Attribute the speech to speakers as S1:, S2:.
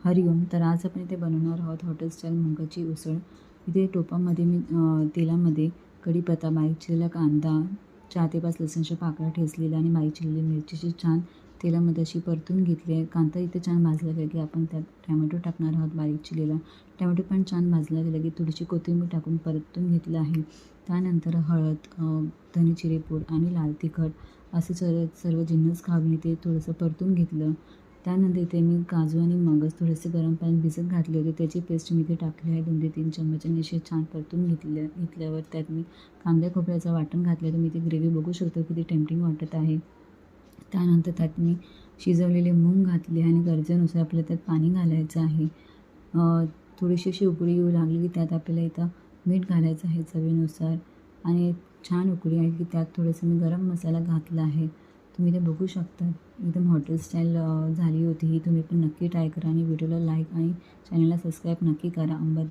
S1: हरिओम. तर आज आपण इथे बनवणार आहोत हॉटेल स्टाईल मुगाची उसळ. इथे टोपामध्ये मी तेलामध्ये कढीपत्ता, बारीक चिरलेला कांदा, 4 ते 5 लसूणच्या पाकळ्या ठेचलेल्या आणि बारीक चिरलेली मिरचीची छान तेलामध्ये अशी परतून घेतली आहे. कांदा इथे छान भाजला गेला की आपण त्यात टोमॅटो टाकणार आहोत बारीक चिरलेला. टोमॅटो पण छान भाजला गेला की थोडीशी कोथिंबीर टाकून परतून घेतलं आहे. त्यानंतर हळद, धने जिरे पूड आणि लाल तिखट असे सर्व जिन्नस घालून इथे थोडंसं परतून घेतलं. त्यानंतर इथे मी काजू आणि मगज थोडेसे गरम पाण्यात भिजत घातले होते. त्याची पेस्ट मी इथे टाकली आहे 2 ते 3 चमचे आणि असे छान परतून घेतल्यावर त्यात मी कांदा खोबऱ्याचं वाटण घातलं. तुम्ही इथे ग्रेव्ही बघू शकता किती टेम्पटिंग वाटत आहे. त्यानंतर त्यात मी शिजवलेले मूग घातले आणि गरजेनुसार आपल्याला त्यात पाणी घालायचं आहे. थोडीशी अशी उकळी येऊ लागली की त्यात आपल्याला इथं मीठ घालायचं आहे चवीनुसार आणि छान उकळी आली की त्यात थोडंसं मी गरम मसाला घातला आहे. तुम्ही ते बघू शकता. एकदम हॉटेल स्टाईल झाली होती ही. तुम्ही पण नक्की ट्राय करा आणि व्हिडिओला लाईक आणि चॅनलला सबस्क्राईब नक्की करा.